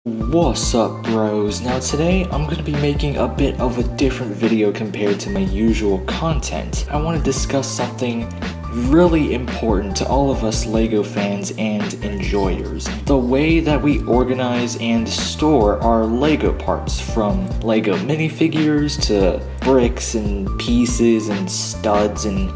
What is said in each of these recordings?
What's up, bros? Now today I'm going to be making a bit of a different video compared to my usual content. I want to discuss something really important to all of us LEGO fans and enjoyers. The way that we organize and store our LEGO parts, from LEGO minifigures to bricks and pieces and studs and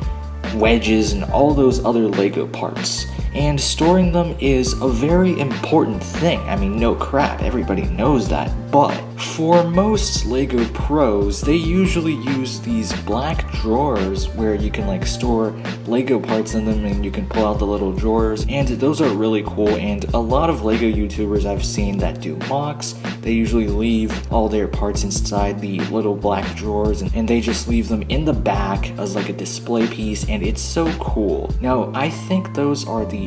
wedges and all those other LEGO parts. And storing them is a very important thing. I mean, no crap, everybody knows that. But for most LEGO pros, they usually use these black drawers where you can store LEGO parts in them and you can pull out the little drawers. And those are really cool, and a lot of LEGO YouTubers I've seen that do mocks, they usually leave all their parts inside the little black drawers and they just leave them in the back as like a display piece, and it's so cool. Now, I think those are the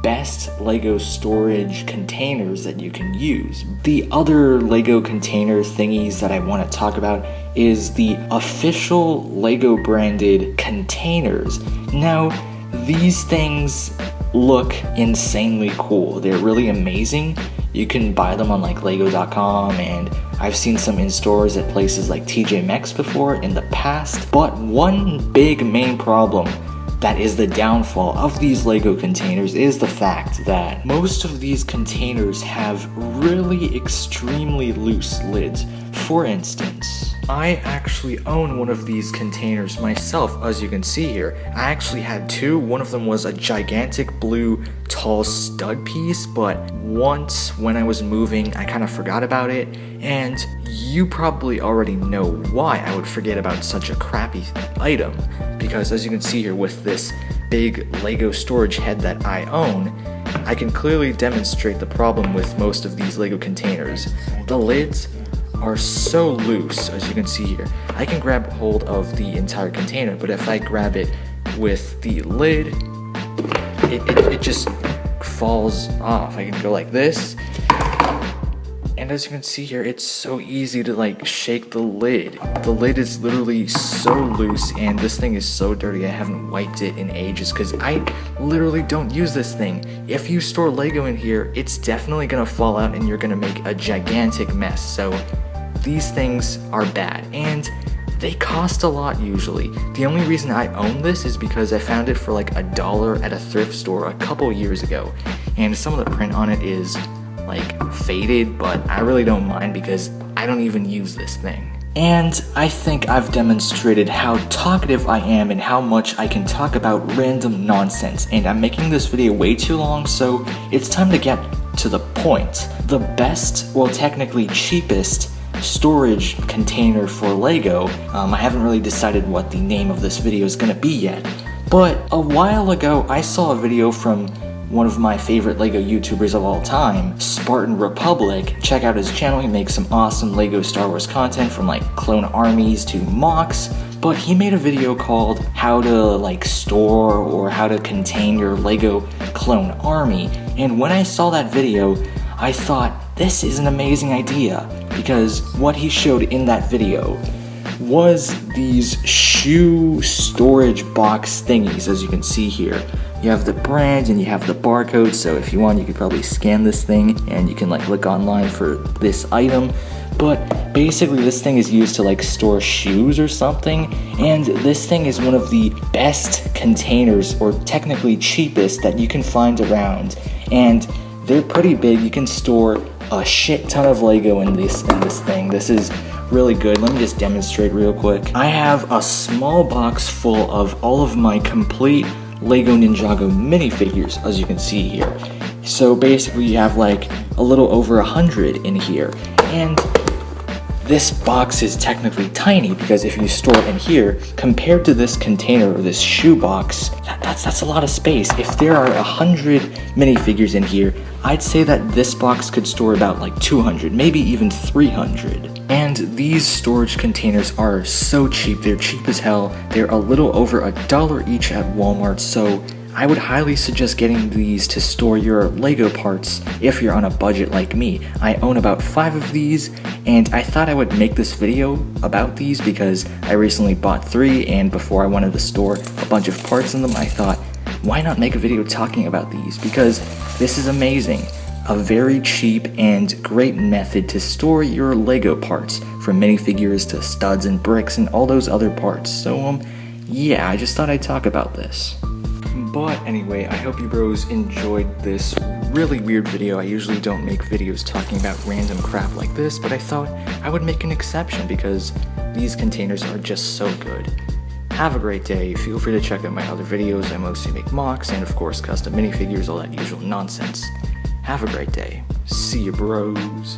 best LEGO storage containers that you can use. The other LEGO container thingies that I want to talk about is the official LEGO branded containers. Now, these things look insanely cool. They're really amazing. You can buy them on lego.com, and I've seen some in stores at places like TJ Maxx before in the past. But one big main problem that is the downfall of these LEGO containers is the fact that most of these containers have really extremely loose lids. For instance, I actually own one of these containers myself, as you can see here. I actually had two. One of them was a gigantic blue tall stud piece, but once when I was moving, I kind of forgot about it, and you probably already know why I would forget about such a crappy item, because as you can see here with this big LEGO storage head that I own, I can clearly demonstrate the problem with most of these LEGO containers. The lids are so loose, as you can see here. I can grab hold of the entire container, but if I grab it with the lid, it just falls off. I can go like this, and as you can see here, it's so easy to shake the lid. The lid is literally so loose, and this thing is so dirty. I haven't wiped it in ages because I literally don't use this thing. If you store LEGO in here, it's definitely gonna fall out and you're gonna make a gigantic mess. So these things are bad, and they cost a lot usually. The only reason I own this is because I found it for like $1 at a thrift store a couple years ago, and some of the print on it is faded, but I really don't mind because I don't even use this thing. And I think I've demonstrated how talkative I am and how much I can talk about random nonsense, and I'm making this video way too long, so it's time to get to the point. The best, well, technically cheapest storage container for LEGO, I haven't really decided what the name of this video is gonna be yet, but a while ago I saw a video from one of my favorite LEGO YouTubers of all time, Spartan Republic. Check out his channel, he makes some awesome LEGO Star Wars content from clone armies to mocks, but he made a video called how to store or how to contain your LEGO clone army, and when I saw that video, I thought, this is an amazing idea, because what he showed in that video was these shoe storage box thingies, as you can see here. You have the brand and you have the barcode, so if you want you could probably scan this thing and you can look online for this item. But basically this thing is used to store shoes or something, and this thing is one of the best containers, or technically cheapest, that you can find around, and they're pretty big. You can store a shit ton of LEGO in this thing. This is really good. Let me just demonstrate real quick. I have a small box full of all of my complete LEGO Ninjago minifigures, as you can see here. So basically you have a little over 100 in here, and this box is technically tiny because if you store it in here, compared to this container or this shoe box, that's a lot of space. If there are 100 minifigures in here, I'd say that this box could store about 200, maybe even 300. And these storage containers are so cheap. They're cheap as hell. They're a little over $1 each at Walmart, so I would highly suggest getting these to store your LEGO parts if you're on a budget like me. I own about 5 of these, and I thought I would make this video about these because I recently bought 3, and before I wanted to store a bunch of parts in them, I thought, why not make a video talking about these? Because this is amazing. a very cheap and great method to store your Lego parts, from minifigures to studs and bricks and all those other parts. So yeah, I just thought I'd talk about this. But anyway, I hope you bros enjoyed this really weird video. I usually don't make videos talking about random crap like this, but I thought I would make an exception because these containers are just so good. Have a great day. Feel free to check out my other videos. I mostly make mocks and of course custom minifigures, all that usual nonsense. Have a great day. See you bros.